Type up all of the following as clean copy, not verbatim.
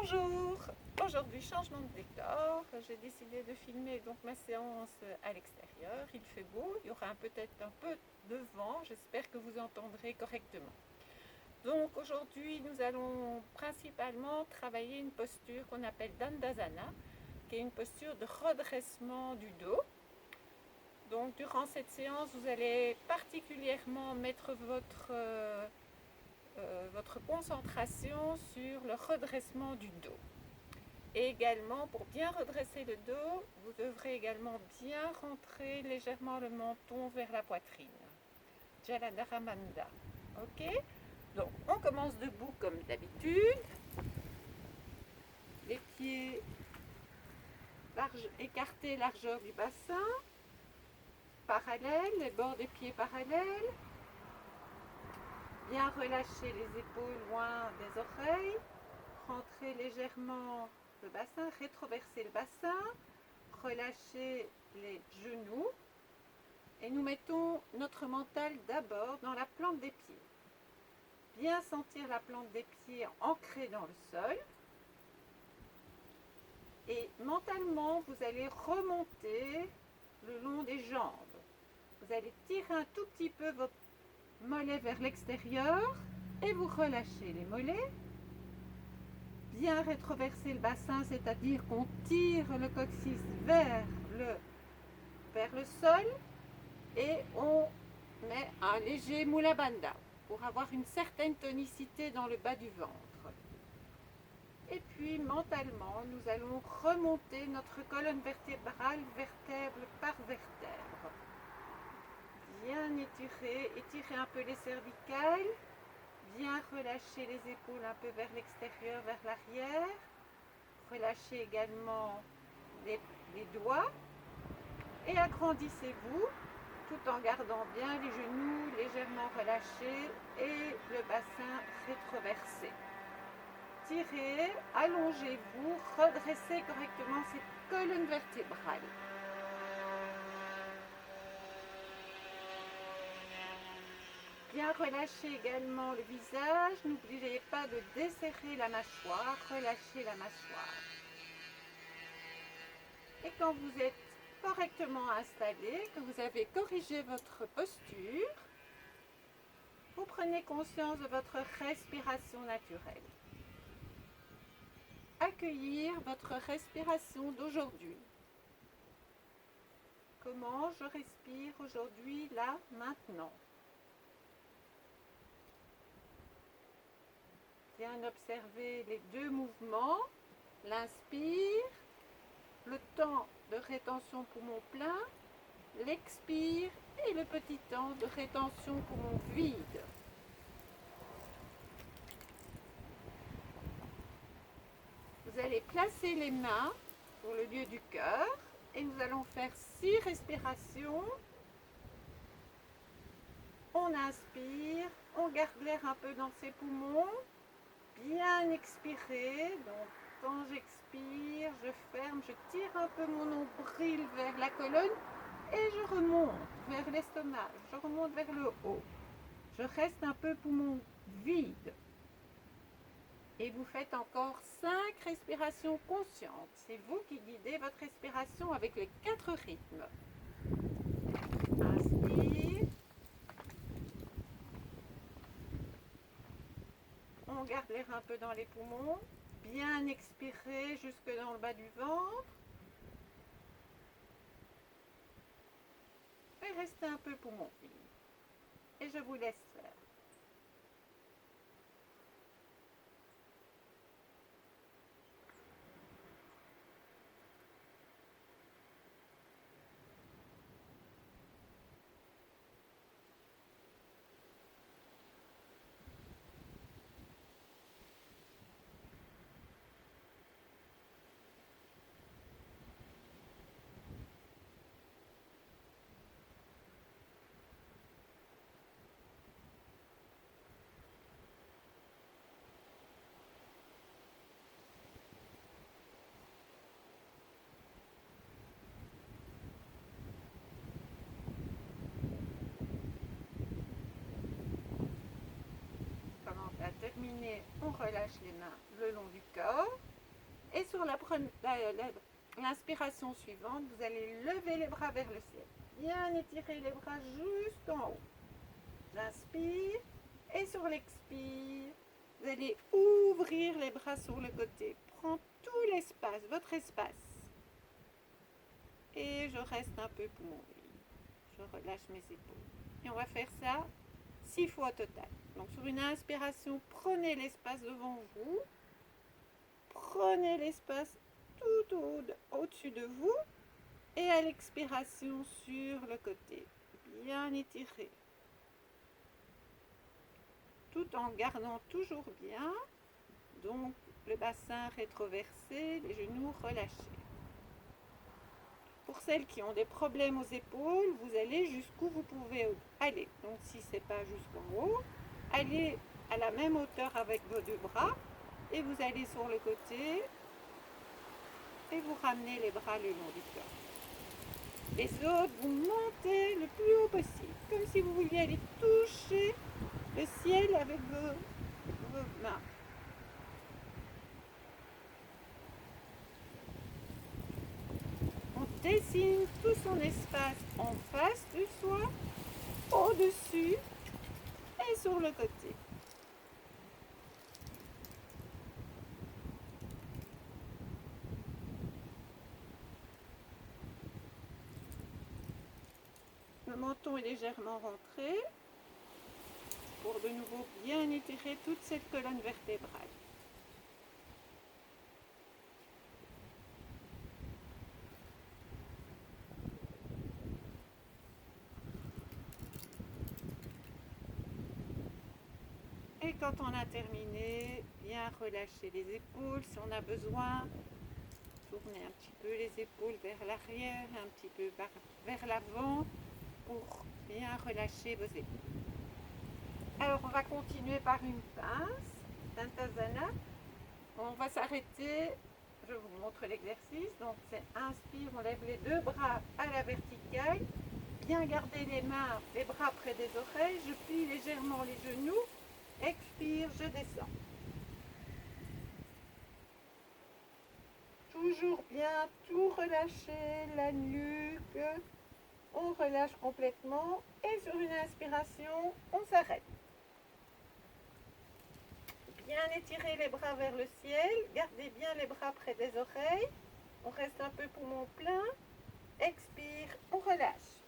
Bonjour, aujourd'hui changement de décor, j'ai décidé de filmer donc ma séance à l'extérieur, il fait beau, il y aura peut-être un peu de vent, j'espère que vous entendrez correctement. Donc aujourd'hui nous allons principalement travailler une posture qu'on appelle Dandasana, qui est une posture de redressement du dos. Donc durant cette séance vous allez particulièrement mettre votre concentration sur le redressement du dos. Et également, pour bien redresser le dos, vous devrez également bien rentrer légèrement le menton vers la poitrine. Jalandharamanda. Ok? Donc, on commence debout comme d'habitude. Les pieds écartés, largeur du bassin. Parallèles, les bords des pieds parallèles. Bien relâcher les épaules loin des oreilles. Rentrer légèrement le bassin, rétroverser le bassin. Relâchez les genoux et nous mettons notre mental d'abord dans la plante des pieds. Bien sentir la plante des pieds ancrée dans le sol. Et mentalement, vous allez remonter le long des jambes. Vous allez tirer un tout petit peu votre mollet vers l'extérieur et vous relâchez les mollets. Bien rétroverser le bassin, c'est-à-dire qu'on tire le coccyx vers le sol et on met un léger Mula Bandha pour avoir une certaine tonicité dans le bas du ventre. Et puis mentalement, nous allons remonter notre colonne vertébrale vertèbre par vertèbre. Bien étirer un peu les cervicales, bien relâcher les épaules un peu vers l'extérieur, vers l'arrière. Relâchez également les doigts et agrandissez-vous tout en gardant bien les genoux légèrement relâchés et le bassin rétroversé. Tirez, allongez-vous, redressez correctement cette colonne vertébrale. Bien relâchez également le visage, n'oubliez pas de desserrer la mâchoire, relâchez la mâchoire. Et quand vous êtes correctement installé, que vous avez corrigé votre posture, vous prenez conscience de votre respiration naturelle. Accueillir votre respiration d'aujourd'hui. Comment je respire aujourd'hui, là, maintenant. Bien observer les deux mouvements, l'inspire, le temps de rétention poumon plein, l'expire et le petit temps de rétention poumon vide. Vous allez placer les mains sur le lieu du cœur et nous allons faire 6 respirations. On inspire, on garde l'air un peu dans ses poumons, bien expirer. Donc quand j'expire, je ferme, je tire un peu mon nombril vers la colonne et je remonte vers l'estomac, je remonte vers le haut. Je reste un peu poumon vide. Et vous faites encore 5 respirations conscientes. C'est vous qui guidez votre respiration avec les 4 rythmes. Inspire. On garde l'air un peu dans les poumons. Bien expirer jusque dans le bas du ventre. Et restez un peu poumon vide. Et je vous laisse faire. Terminé, on relâche les mains le long du corps. Et sur l'inspiration suivante, vous allez lever les bras vers le ciel. Bien étirer les bras juste en haut. J'inspire. Et sur l'expire, vous allez ouvrir les bras sur le côté. Prends tout l'espace, votre espace. Et je reste un peu pour mourir. Je relâche mes épaules. Et on va faire ça 6 fois au total. Donc sur une inspiration, prenez l'espace devant vous. Prenez l'espace tout au-dessus de vous. Et à l'expiration sur le côté. Bien étiré. Tout en gardant toujours bien. Donc le bassin rétroversé, les genoux relâchés. Pour celles qui ont des problèmes aux épaules, vous allez jusqu'où vous pouvez aller. Donc si ce n'est pas jusqu'en haut, allez à la même hauteur avec vos deux bras et vous allez sur le côté et vous ramenez les bras le long du corps. Les autres, vous montez le plus haut possible, comme si vous vouliez aller toucher le ciel avec vos mains. On dessine tout son espace en face de soi, au-dessus et sur le côté. Le menton est légèrement rentré pour de nouveau bien étirer toute cette colonne vertébrale. Et quand on a terminé, bien relâcher les épaules si on a besoin. Tournez un petit peu les épaules vers l'arrière, un petit peu vers l'avant pour bien relâcher vos épaules. Alors on va continuer par une pince, Dantasana. On va s'arrêter, je vous montre l'exercice. Donc c'est inspire, on lève les deux bras à la verticale. Bien garder les mains, les bras près des oreilles. Je plie légèrement les genoux. Expire, je descends. Toujours bien tout relâcher, la nuque. On relâche complètement. Et sur une inspiration, on s'arrête. Bien étirer les bras vers le ciel. Gardez bien les bras près des oreilles. On reste un peu poumon plein. Expire, on relâche.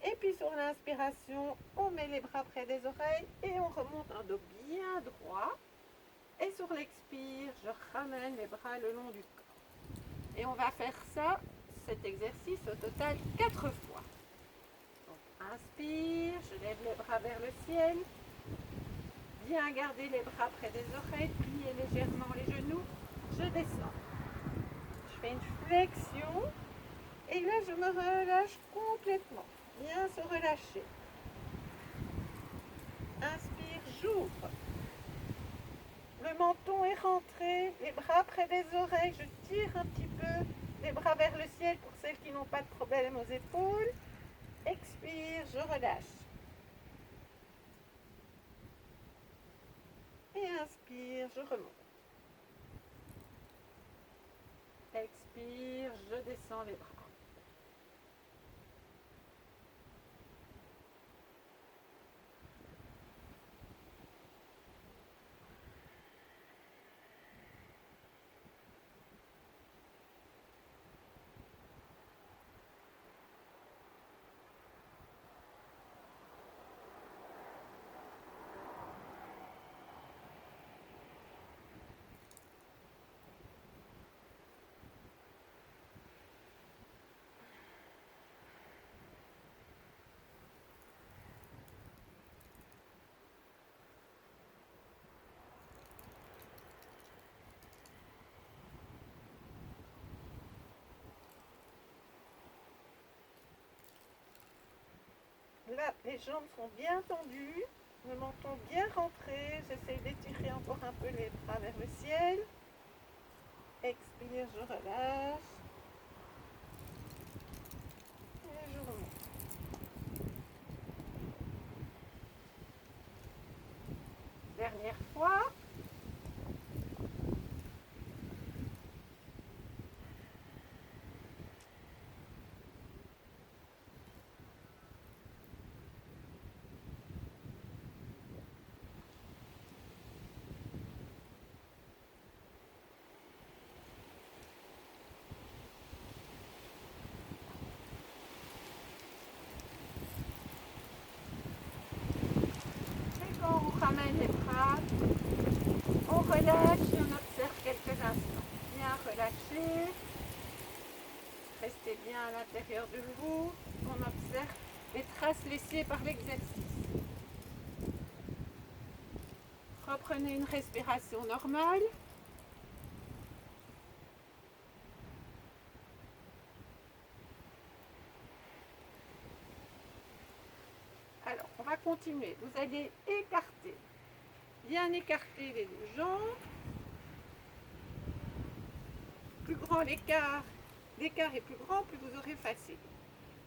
Et puis sur l'inspiration, on met les bras près des oreilles et on remonte un dos bien droit. Et sur l'expire, je ramène les bras le long du corps. Et on va faire ça, cet exercice au total 4 fois. Donc inspire, je lève les bras vers le ciel. Bien garder les bras près des oreilles, plier légèrement les genoux. Je descends. Je fais une flexion. Et là, je me relâche complètement. Bien se relâcher. Inspire, j'ouvre. Le menton est rentré, les bras près des oreilles. Je tire un petit peu les bras vers le ciel pour celles qui n'ont pas de problème aux épaules. Expire, je relâche. Et inspire, je remonte. Expire, je descends les bras. Là, les jambes sont bien tendues, le menton bien rentré. J'essaie d'étirer encore un peu les bras vers le ciel. Expire, je relâche. Et je remonte. Dernière fois. relâche et on observe quelques instants. Bien relâché. Restez bien à l'intérieur de vous. On observe les traces laissées par l'exercice. Reprenez une respiration normale. Alors, on va continuer. Vous allez écarter, bien écarter les deux jambes. Plus grand l'écart est plus grand, plus vous aurez facile.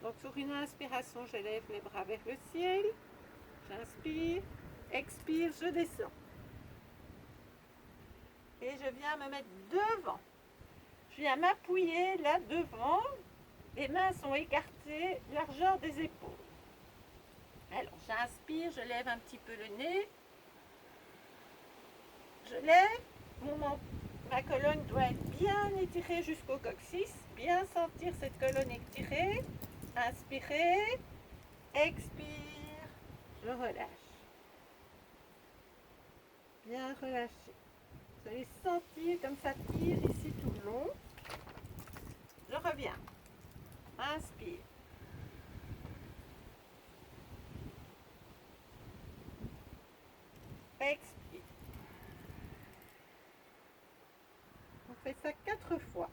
Donc sur une inspiration, je lève les bras vers le ciel. J'inspire, expire, je descends. Et je viens me mettre devant. Je viens m'appuyer là devant. Les mains sont écartées, largeur des épaules. Alors j'inspire, je lève un petit peu le nez. Je lève, ma colonne doit être bien étirée jusqu'au coccyx. Bien sentir cette colonne étirée. Inspirez, expire, je relâche. Bien relâché. Vous allez sentir comme ça tire ici tout le long. Je reviens. Inspire. Expire. On fait ça 4 fois.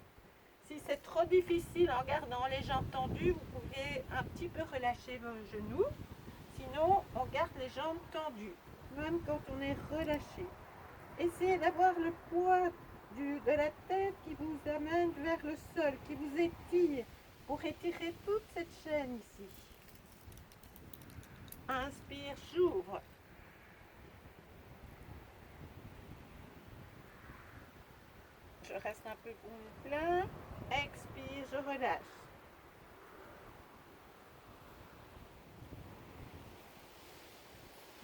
Si c'est trop difficile en gardant les jambes tendues, vous pouvez un petit peu relâcher vos genoux. Sinon, on garde les jambes tendues, même quand on est relâché. Essayez d'avoir le poids de la tête qui vous amène vers le sol, qui vous étire, pour étirer toute cette chaîne ici. Inspire, j'ouvre. Je reste un peu plein. Expire, je relâche.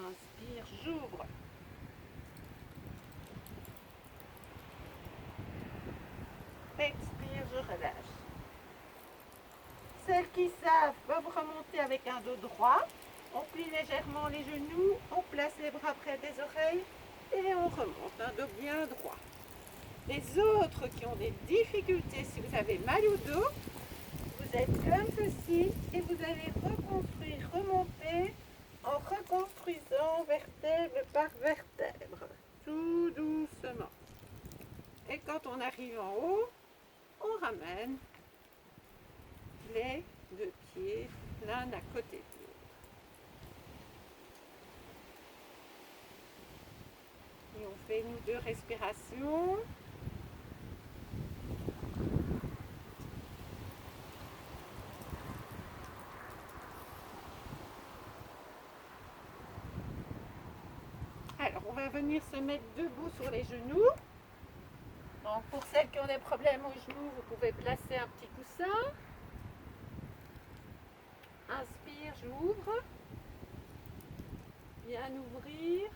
Inspire, j'ouvre. Expire, je relâche. Celles qui savent peuvent remonter avec un dos droit. On plie légèrement les genoux, on place les bras près des oreilles et on remonte un dos bien droit. Les autres qui ont des difficultés, si vous avez mal au dos, vous êtes comme ceci et vous allez reconstruire, remonter en reconstruisant vertèbre par vertèbre, tout doucement. Et quand on arrive en haut, on ramène les deux pieds l'un à côté de l'autre. Et on fait une ou deux respirations. Alors, on va venir se mettre debout sur les genoux. Donc, pour celles qui ont des problèmes aux genoux, vous pouvez placer un petit coussin. Inspire, j'ouvre. Bien ouvrir.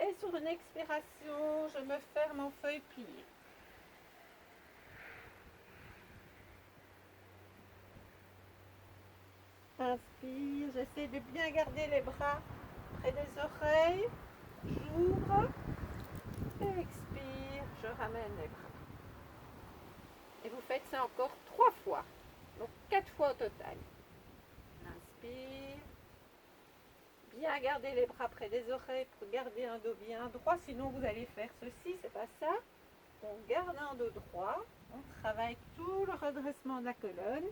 Et sur une expiration, je me ferme en feuille pliée. Inspire, j'essaie de bien garder les bras près des oreilles. J'ouvre. Expire, je ramène les bras. Et vous faites ça encore 3 fois. Donc 4 fois au total. Inspire. Bien garder les bras près des oreilles pour garder un dos bien droit. Sinon vous allez faire ceci, c'est pas ça. On garde un dos droit. On travaille tout le redressement de la colonne.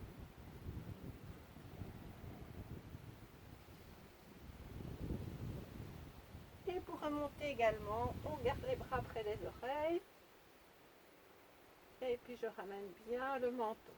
Et pour remonter également, on garde les bras près des oreilles. Et puis je ramène bien le menton.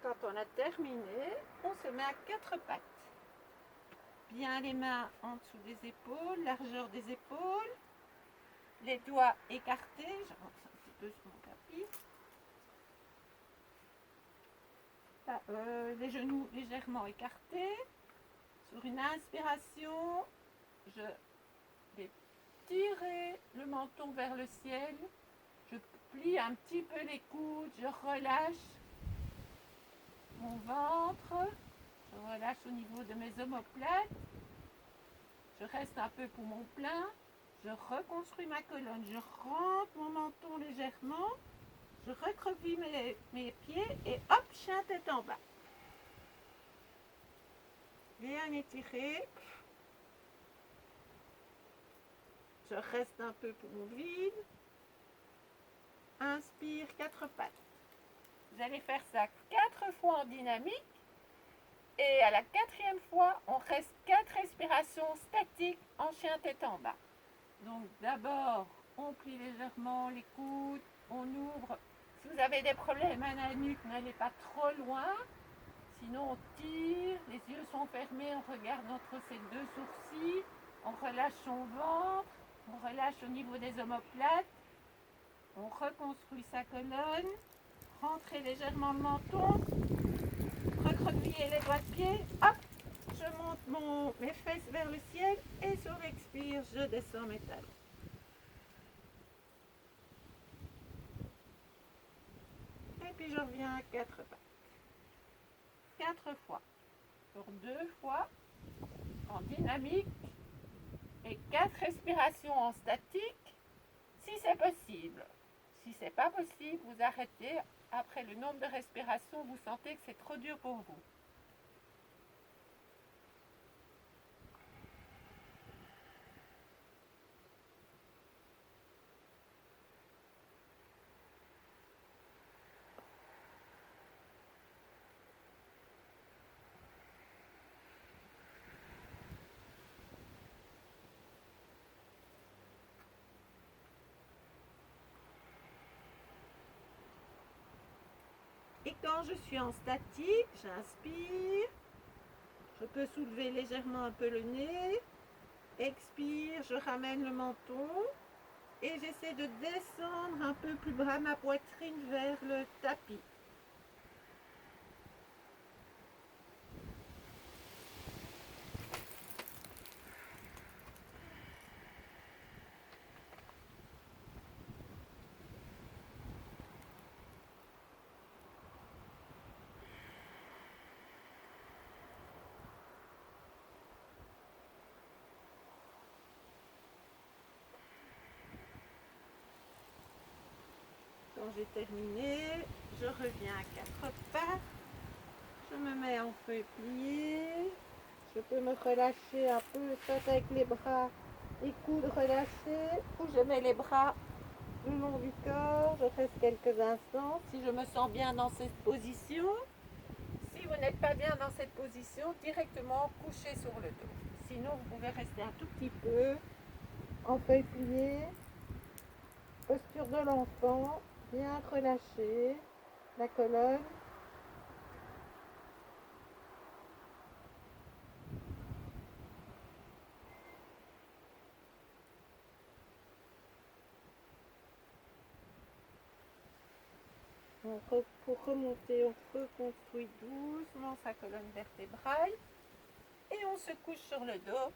Quand on a terminé, on se met à quatre pattes. Bien les mains en dessous des épaules, largeur des épaules, les doigts écartés, j'avance un petit peu sur mon tapis. Les genoux légèrement écartés. Sur une inspiration, je vais tirer le menton vers le ciel. Je plie un petit peu les coudes, je relâche mon ventre, je relâche au niveau de mes omoplates. Je reste un peu poumon plein. Je reconstruis ma colonne. Je rentre mon menton légèrement. Je recroqueville mes pieds et hop, chien tête en bas. Bien étiré. Je reste un peu poumon vide. Inspire, quatre pattes. Vous allez faire ça 4 fois en dynamique. Et à la 4e fois, on reste 4 respirations statiques en chien tête en bas. Donc d'abord, on plie légèrement les coudes, on ouvre. Si vous avez des problèmes à la nuque, n'allez pas trop loin. Sinon, on tire, les yeux sont fermés, on regarde entre ses 2 sourcils, on relâche son ventre, on relâche au niveau des omoplates, on reconstruit sa colonne, rentrez légèrement le menton, recroquevillez les doigts de pied, hop, je monte mes fesses vers le ciel et sur l'expire, je descends mes talons. Et puis je reviens à 4 pattes. 4 fois. Sur 2 fois en dynamique et 4 respirations en statique si c'est possible. Si c'est pas possible, vous arrêtez. Après le nombre de respirations, vous sentez que c'est trop dur pour vous. Et quand je suis en statique, j'inspire, je peux soulever légèrement un peu le nez, expire, je ramène le menton et j'essaie de descendre un peu plus bas ma poitrine vers le tapis. Quand j'ai terminé, je reviens à 4 pattes, je me mets en feuille pliée, je peux me relâcher un peu, soit avec les bras, les coudes relâchés, ou je mets les bras le long du corps, je reste quelques instants. Si je me sens bien dans cette position, si vous n'êtes pas bien dans cette position, directement couchez sur le dos. Sinon, vous pouvez rester un tout petit peu en feuille pliée, posture de l'enfant, bien relâcher la colonne. Pour remonter, on reconstruit doucement sa colonne vertébrale et on se couche sur le dos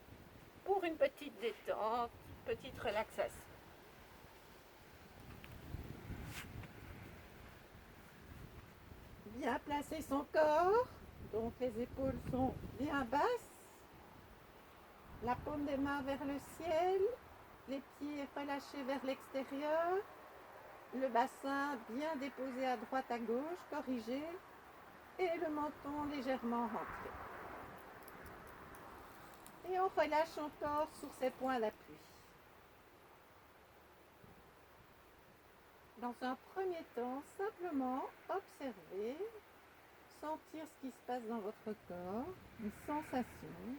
pour une petite détente, petite relaxation. Bien placer son corps, donc les épaules sont bien basses, la paume des mains vers le ciel, les pieds relâchés vers l'extérieur, le bassin bien déposé à droite à gauche, corrigé, et le menton légèrement rentré. Et on relâche son corps sur ses points d'appui. Dans un premier temps, simplement observer, sentir ce qui se passe dans votre corps, les sensations.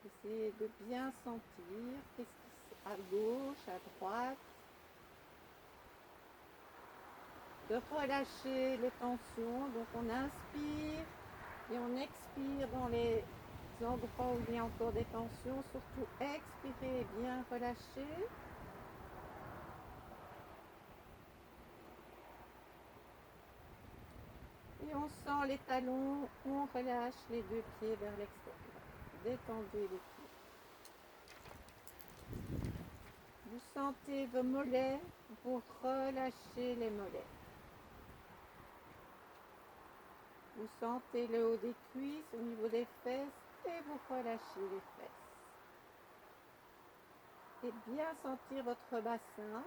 Essayez de bien sentir qu'est-ce qui à gauche, à droite. de relâcher les tensions. Donc on inspire et on expire dans les endroits où il y a encore des tensions. Surtout expirez et bien relâcher. Et on sent les talons, on relâche les deux pieds vers l'extérieur. Détendez les pieds. Vous sentez vos mollets, vous relâchez les mollets. Vous sentez le haut des cuisses au niveau des fesses et vous relâchez les fesses. Et bien sentir votre bassin,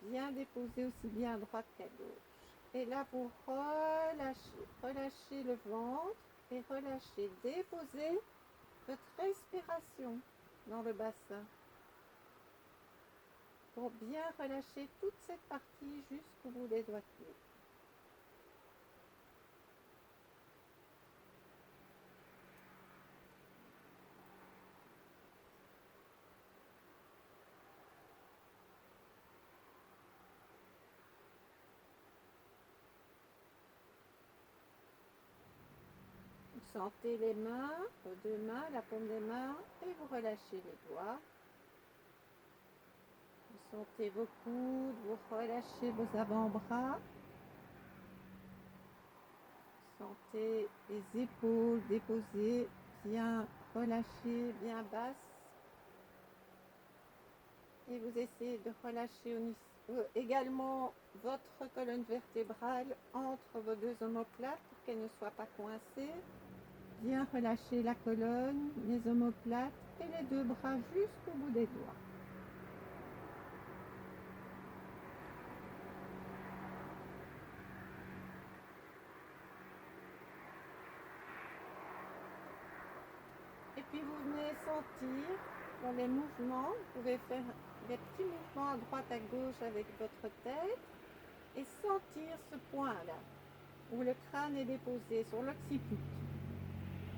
bien déposé aussi bien à droite qu'à gauche. Et là vous relâchez le ventre et relâchez, déposez votre respiration dans le bassin pour bien relâcher toute cette partie jusqu'au bout des doigts de pied. Vous sentez les mains, vos deux mains, la paume des mains et vous relâchez les doigts. Vous sentez vos coudes, vous relâchez vos avant-bras. Vous sentez les épaules déposées, bien relâchées, bien basses. Et vous essayez de relâcher également votre colonne vertébrale entre vos deux omoplates pour qu'elle ne soit pas coincée. Bien relâcher la colonne, les omoplates et les deux bras jusqu'au bout des doigts. Et puis vous venez sentir dans les mouvements, vous pouvez faire des petits mouvements à droite à gauche avec votre tête et sentir ce point-là où le crâne est déposé sur l'occiput.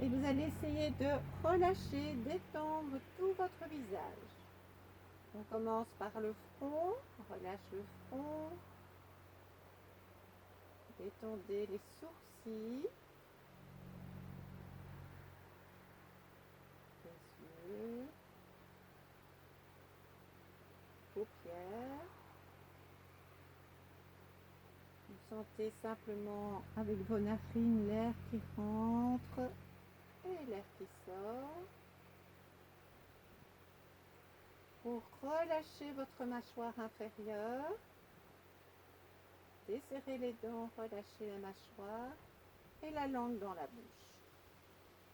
Et vous allez essayer de relâcher, d'étendre tout votre visage. On commence par le front, on relâche le front, détendez les sourcils, les yeux, paupières. Vous sentez simplement avec vos narines l'air qui rentre et l'air qui sort. Pour relâcher votre mâchoire inférieure, desserrez les dents, relâchez la mâchoire et la langue dans la bouche.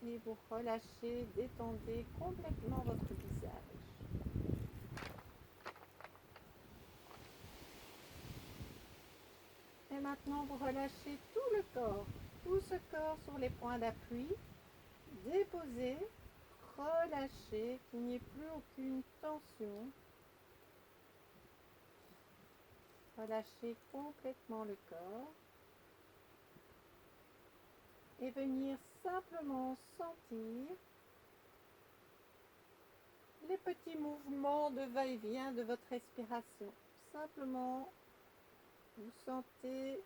Et vous relâchez, détendez complètement votre visage. Et maintenant, vous relâchez tout le corps, tout ce corps sur les points d'appui. Déposez, relâchez, qu'il n'y ait plus aucune tension. Relâchez complètement le corps. Et venir simplement sentir les petits mouvements de va-et-vient de votre respiration. Simplement, vous sentez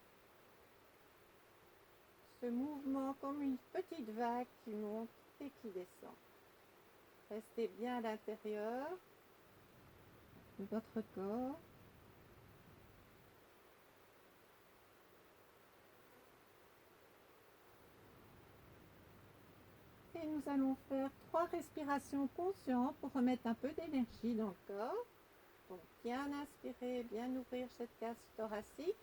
ce mouvement comme une petite vague qui monte et qui descend. Restez bien à l'intérieur de votre corps. Et nous allons faire 3 respirations conscientes pour remettre un peu d'énergie dans le corps. Donc bien inspirer, bien ouvrir cette cage thoracique.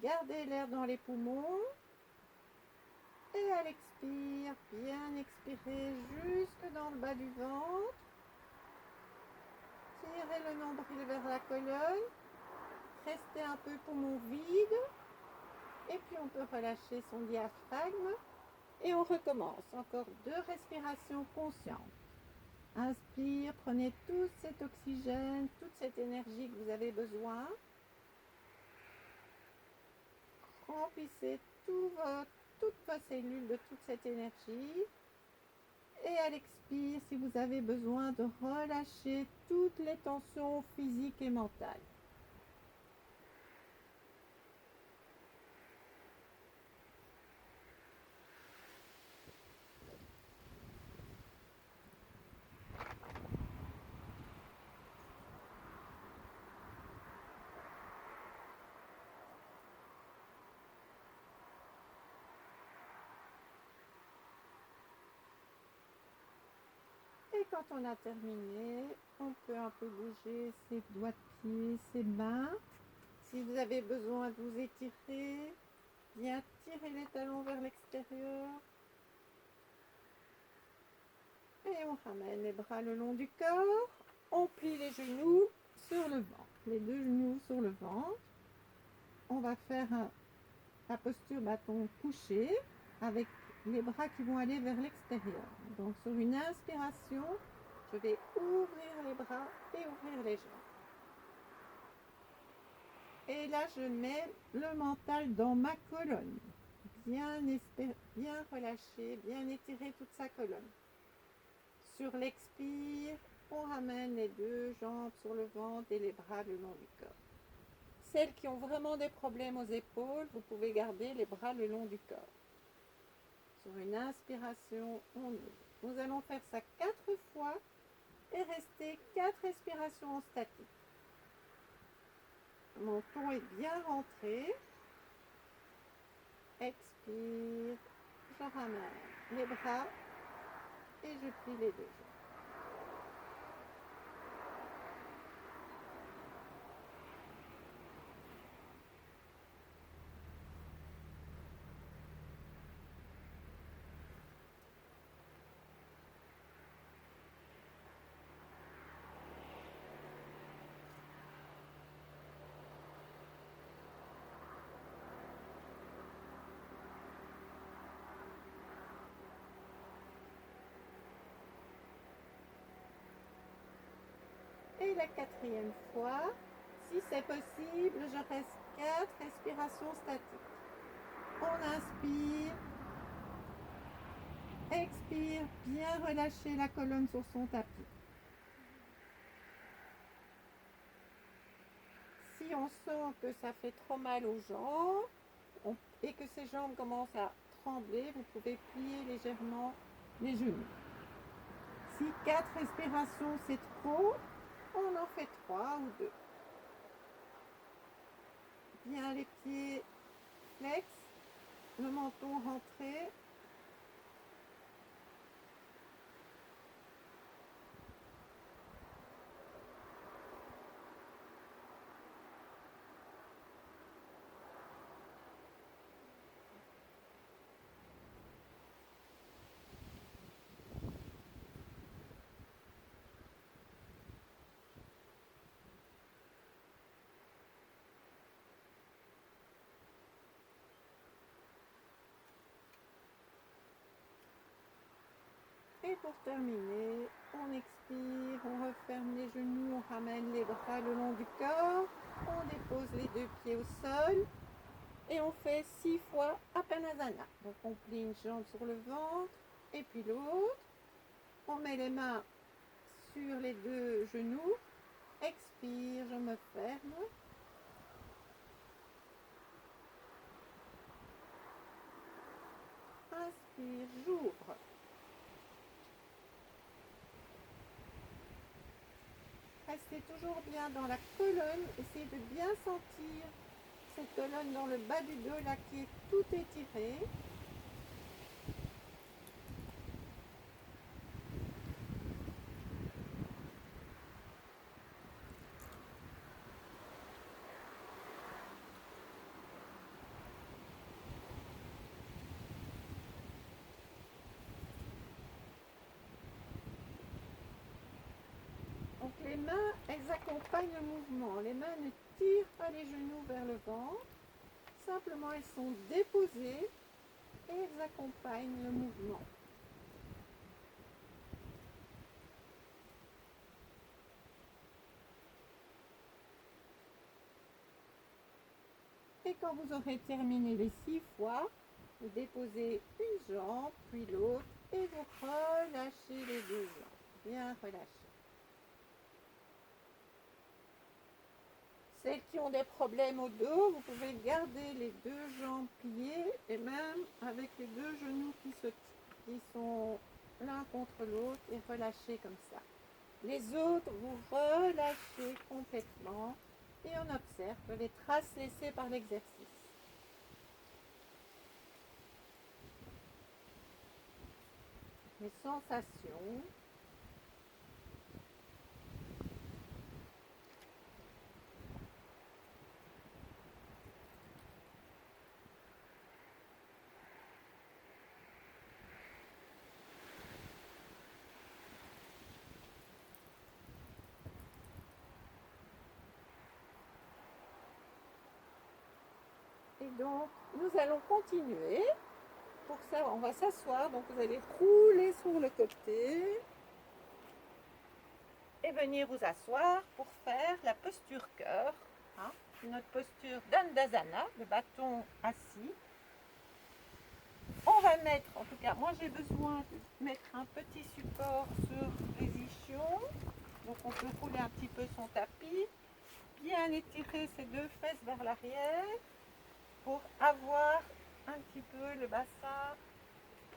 Gardez l'air dans les poumons. Et à l'expire, bien expirer jusque dans le bas du ventre. Tirez le nombril vers la colonne. Restez un peu poumon vide. Et puis on peut relâcher son diaphragme. Et on recommence. Encore 2 respirations conscientes. Inspire, prenez tout cet oxygène, toute cette énergie que vous avez besoin. Remplissez toutes vos cellules de toute cette énergie. Et à l'expire, si vous avez besoin de relâcher toutes les tensions physiques et mentales. Et quand on a terminé, on peut un peu bouger ses doigts de pied, ses mains. Si vous avez besoin de vous étirer, bien tirer les talons vers l'extérieur. Et on ramène les bras le long du corps. On plie les genoux sur le ventre. Les deux genoux sur le ventre. On va faire la posture bâton couché avec les bras qui vont aller vers l'extérieur. Donc sur une inspiration, je vais ouvrir les bras et ouvrir les jambes. Et là, je mets le mental dans ma colonne. Bien relâcher, bien étirer toute sa colonne. Sur l'expire, on ramène les deux jambes sur le ventre et les bras le long du corps. Celles qui ont vraiment des problèmes aux épaules, vous pouvez garder les bras le long du corps. Sur une inspiration, on ouvre. Nous allons faire ça 4 fois et rester 4 respirations en statique. Le menton est bien rentré. Expire, je ramène les bras et je plie les deux jambes. Et la 4e fois, si c'est possible, je reste 4 respirations statiques. On inspire, expire, bien relâcher la colonne sur son tapis. Si on sent que ça fait trop mal aux jambes et que ces jambes commencent à trembler, vous pouvez plier légèrement les genoux. Si 4 respirations c'est trop, on en fait 3 ou 2. Bien les pieds flex, le menton rentré. Et pour terminer, on expire, on referme les genoux, on ramène les bras le long du corps, on dépose les deux pieds au sol et on fait 6 fois Apanasana. Donc on plie une jambe sur le ventre et puis l'autre. On met les mains sur les deux genoux. Expire, je me ferme. Inspire, j'ouvre. Restez toujours bien dans la colonne. Essayez de bien sentir cette colonne dans le bas du dos là qui est tout étirée. Donc les mains, elles accompagnent le mouvement. Les mains ne tirent pas les genoux vers le ventre. Simplement, elles sont déposées et elles accompagnent le mouvement. Et quand vous aurez terminé les 6 fois, vous déposez une jambe, puis l'autre, et vous relâchez les deux jambes, bien relâchées. Celles qui ont des problèmes au dos, vous pouvez garder les deux jambes pliées et même avec les deux genoux qui sont l'un contre l'autre et relâchés comme ça. Les autres, vous relâchez complètement et on observe les traces laissées par l'exercice. Les sensations. Et donc, nous allons continuer. Pour ça, on va s'asseoir. Donc, vous allez rouler sur le côté et venir vous asseoir pour faire la posture cœur. Hein, notre posture d'Andasana, le bâton assis. On va mettre, en tout cas, moi j'ai besoin de mettre un petit support sur les ischions. Donc, on peut rouler un petit peu son tapis. Bien étirer ses deux fesses vers l'arrière pour avoir un petit peu le bassin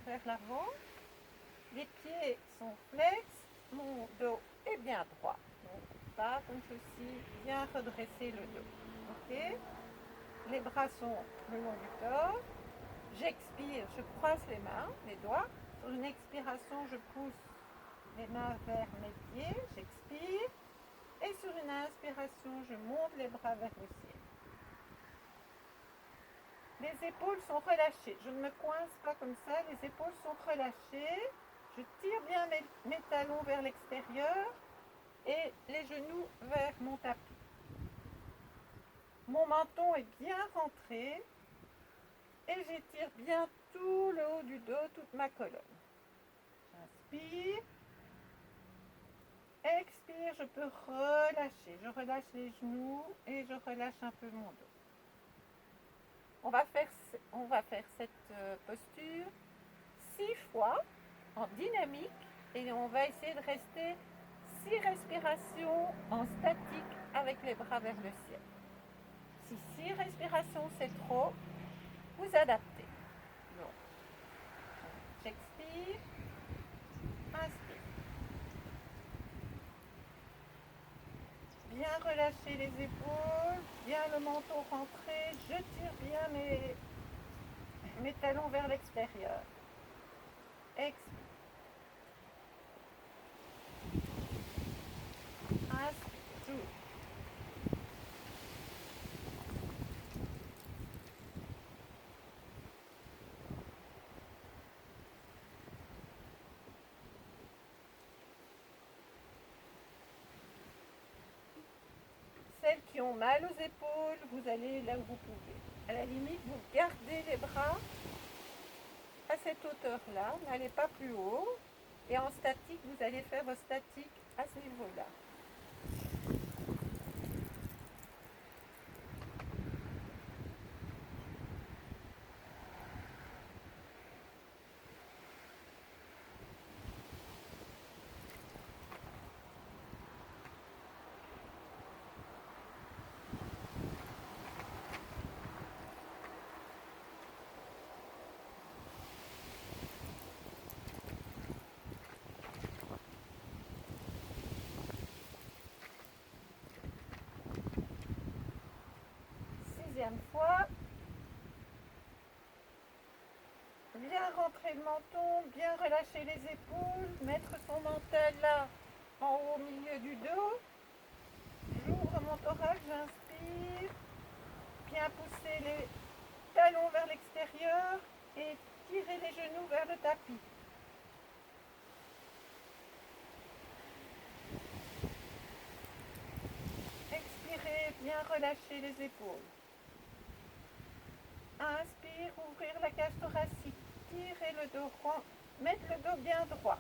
vers l'avant. Les pieds sont flex, mon dos est bien droit. Donc, pas comme ceci, bien redresser le dos. Ok. Les bras sont le long du corps. J'expire, je croise les mains, les doigts. Sur une expiration, je pousse les mains vers mes pieds, j'expire. Et sur une inspiration, je monte les bras vers le ciel. Les épaules sont relâchées. Je ne me coince pas comme ça. Les épaules sont relâchées. Je tire bien mes talons vers l'extérieur et les genoux vers mon tapis. Mon menton est bien rentré et j'étire bien tout le haut du dos, toute ma colonne. J'inspire. Expire, je peux relâcher. Je relâche les genoux et je relâche un peu mon dos. On va faire cette posture 6 fois en dynamique et on va essayer de rester 6 respirations en statique avec les bras vers le ciel. Si 6 respirations c'est trop, vous adaptez. Donc, j'expire, inspire. Bien relâcher les épaules, bien le menton rentré, je tire bien mes talons vers l'extérieur. Expire. Inspire, toujours. Celles qui ont mal aux épaules, vous allez là où vous pouvez. À la limite, vous gardez les bras à cette hauteur-là, n'allez pas plus haut. Et en statique, vous allez faire vos statiques à ce niveau-là. Sixième fois. Bien rentrer le menton, bien relâcher les épaules, mettre son mental là, en haut au milieu du dos. J'ouvre mon thorax, j'inspire. Bien pousser les talons vers l'extérieur et tirer les genoux vers le tapis. Expirez, bien relâcher les épaules. Inspire, ouvrir la cage thoracique, tirer le dos rond, mettre le dos bien droit.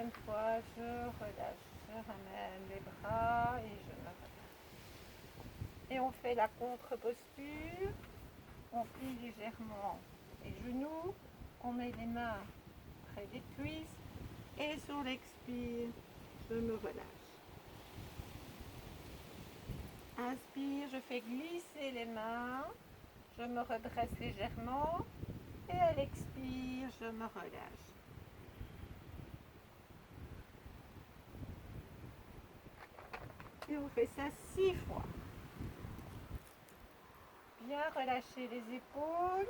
deuxième fois, je relâche, je ramène les bras et je me relâche. Et on fait la contre-posture, on plie légèrement les genoux, on met les mains près des cuisses et sur l'expire, je me relâche. Inspire, je fais glisser les mains, je me redresse légèrement et à l'expire, je me relâche. Et on fait ça 6 fois. Bien relâcher les épaules,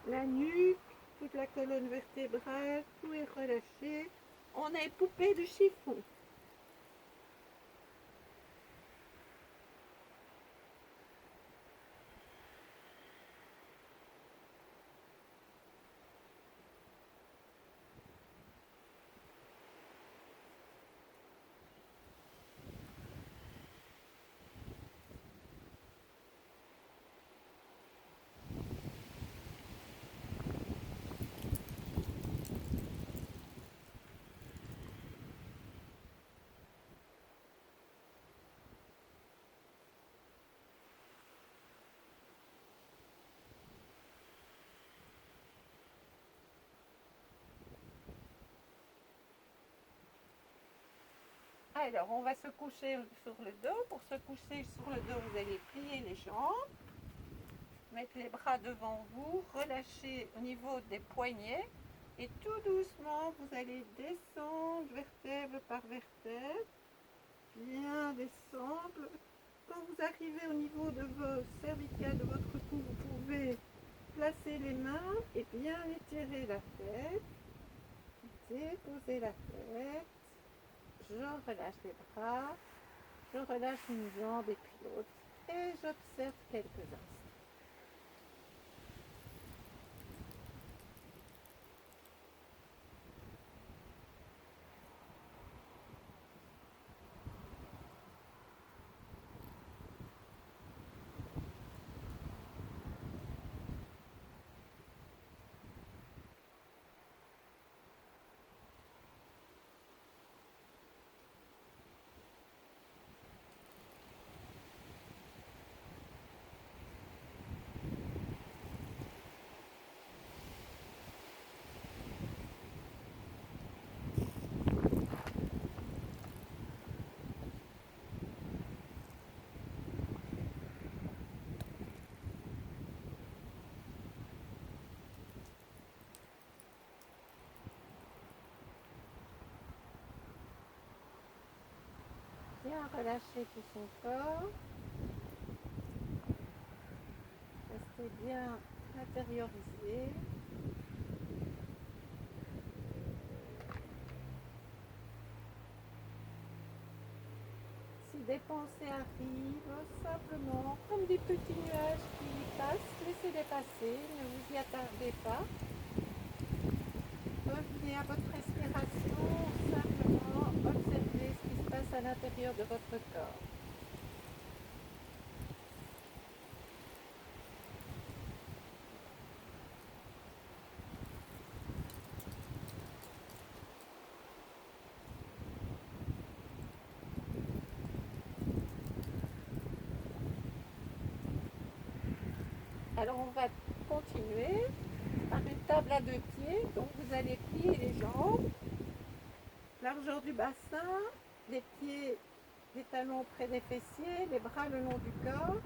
la nuque, toute la colonne vertébrale, tout est relâché. On est poupée de chiffon. Alors, on va se coucher sur le dos. Pour se coucher sur le dos, vous allez plier les jambes, mettre les bras devant vous, relâcher au niveau des poignets et tout doucement, vous allez descendre vertèbre par vertèbre, bien descendre. Quand vous arrivez au niveau de vos cervicales, de votre cou, vous pouvez placer les mains et bien étirer la tête, déposer la tête. Je relâche les bras, je relâche une jambe et puis l'autre et j'observe quelques instants. Bien relâcher tout son corps. Restez bien intériorisé. Si des pensées arrivent, simplement comme des petits nuages qui passent, laissez-les passer, ne vous y attardez pas. Revenez à votre respiration, simplement observez ce qui se passe à l'intérieur de votre corps. Alors on va continuer par une table à 2 pieds. Donc vous allez plier les jambes, largeur du bassin, les pieds, les talons près des fessiers, les bras le long du corps.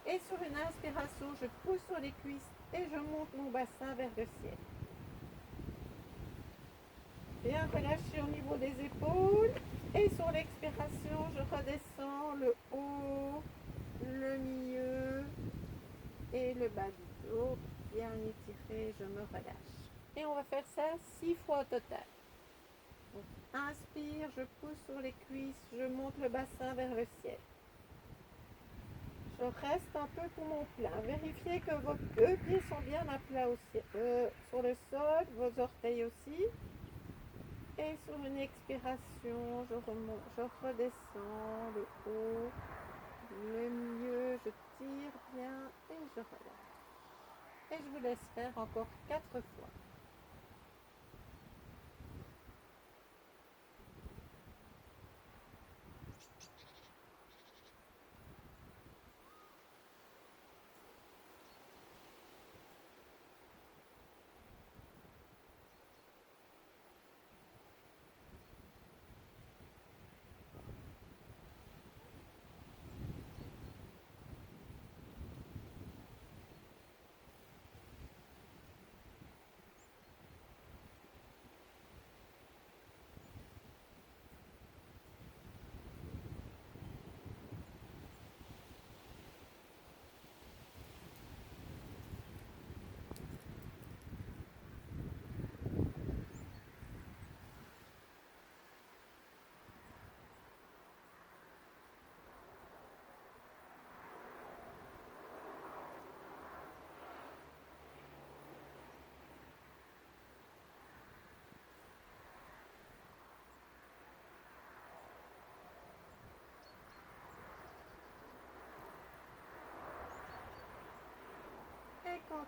Et sur une inspiration, je pousse sur les cuisses et je monte mon bassin vers le ciel. Bien relâché au niveau des épaules. Et sur l'expiration, je redescends le haut, le milieu et le bas du dos. Bien étiré, je me relâche. Et on va faire ça 6 fois au total. Donc, inspire, je pousse sur les cuisses, je monte le bassin vers le ciel. Je reste un peu pour mon plein. Vérifiez que vos 2 pieds sont bien à plat sur le sol, vos orteils aussi. Et sur une expiration, je remonte, je redescends le haut, le milieu, je tire bien et je relâche. Et je vous laisse faire encore 4 fois.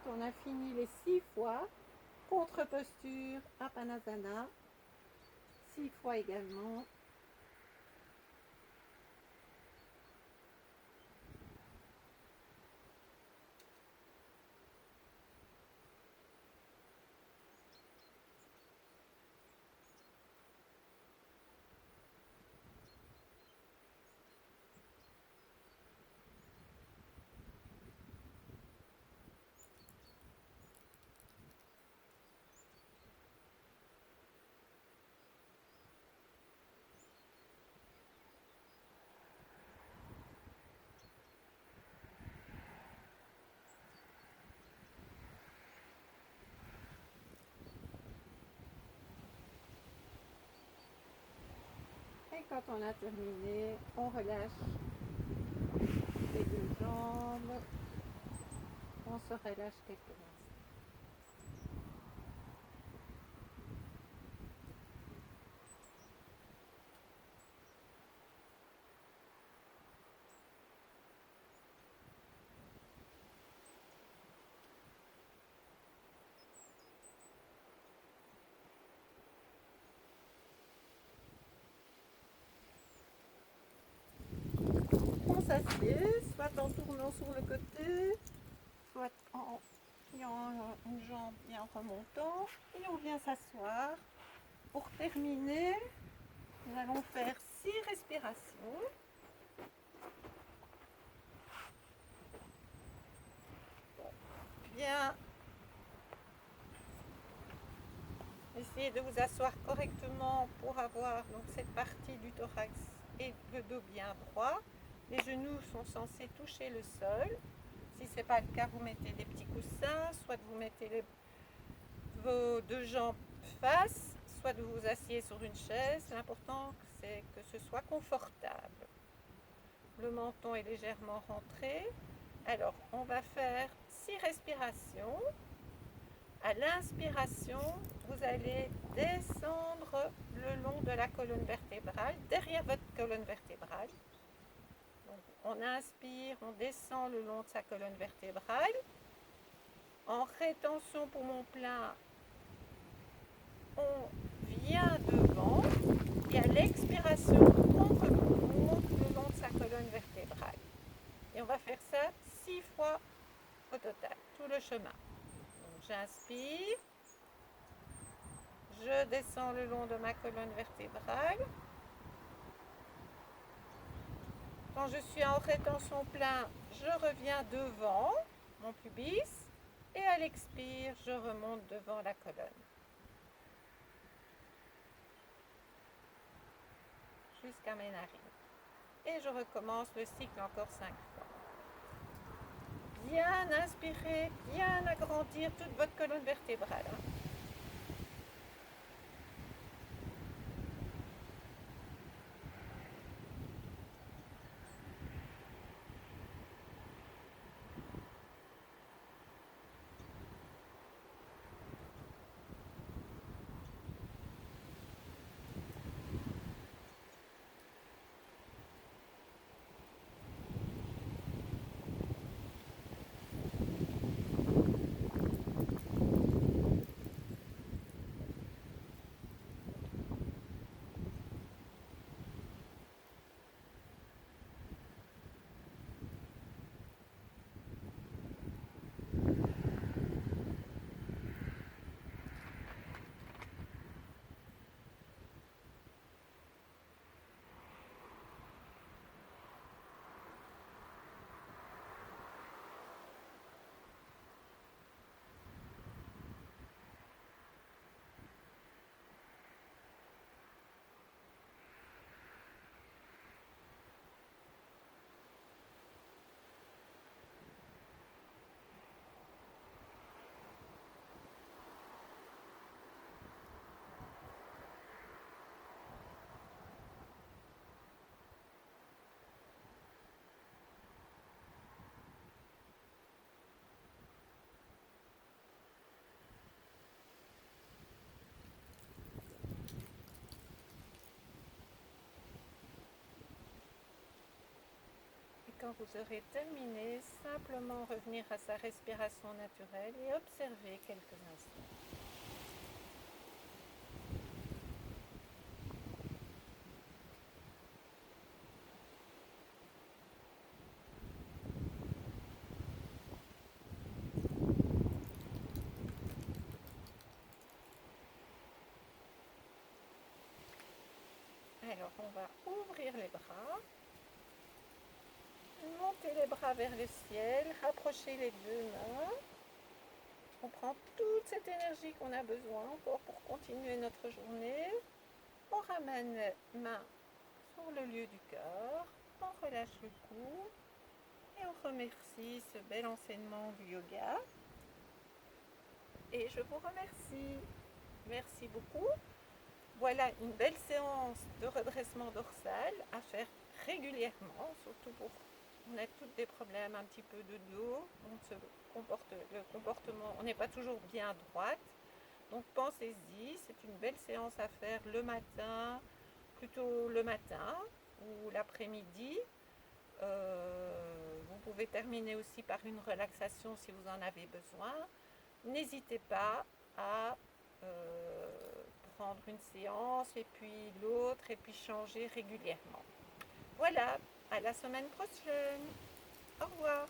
Quand on a fini les 6 fois, contre-posture, Apanasana, 6 fois également. Et quand on a terminé, on relâche les deux jambes. On se relâche quelques instants. On s'assied, soit en tournant sur le côté, soit en pliant une jambe et en remontant. Et on vient s'asseoir. Pour terminer, nous allons faire 6 respirations. Bien, essayez de vous asseoir correctement pour avoir donc cette partie du thorax et le dos bien droit. Les genoux sont censés toucher le sol. Si ce n'est pas le cas, vous mettez des petits coussins, soit vous mettez vos deux jambes face, soit vous vous asseyez sur une chaise. L'important, c'est que ce soit confortable. Le menton est légèrement rentré. Alors, on va faire 6 respirations. À l'inspiration, vous allez descendre le long de la colonne vertébrale, derrière votre colonne vertébrale. Donc, on inspire, on descend le long de sa colonne vertébrale. En rétention pour mon plein, on vient devant et à l'expiration, on remonte le long de sa colonne vertébrale. Et on va faire ça 6 fois au total, tout le chemin. Donc, j'inspire, je descends le long de ma colonne vertébrale. Quand je suis en rétention plein, je reviens devant mon pubis et à l'expire, je remonte devant la colonne. Jusqu'à mes narines. Et je recommence le cycle encore 5 fois. Bien inspirer, bien agrandir toute votre colonne vertébrale. quand vous aurez terminé, simplement revenir à sa respiration naturelle et observer quelques instants. Alors, on va ouvrir les bras, monter les bras vers le ciel, rapprocher les deux mains. On prend toute cette énergie qu'on a besoin encore pour continuer notre journée. On ramène les mains sur le lieu du cœur, on relâche le cou et on remercie ce bel enseignement du yoga. Et je vous remercie. Merci beaucoup. Voilà une belle séance de redressement dorsal à faire régulièrement, surtout pour on a tous des problèmes un petit peu de dos, le comportement, on n'est pas toujours bien droite. Donc pensez-y, c'est une belle séance à faire le matin, plutôt le matin ou l'après-midi. Vous pouvez terminer aussi par une relaxation si vous en avez besoin. N'hésitez pas à prendre une séance et puis l'autre et puis changer régulièrement. Voilà, à la semaine prochaine. Au revoir.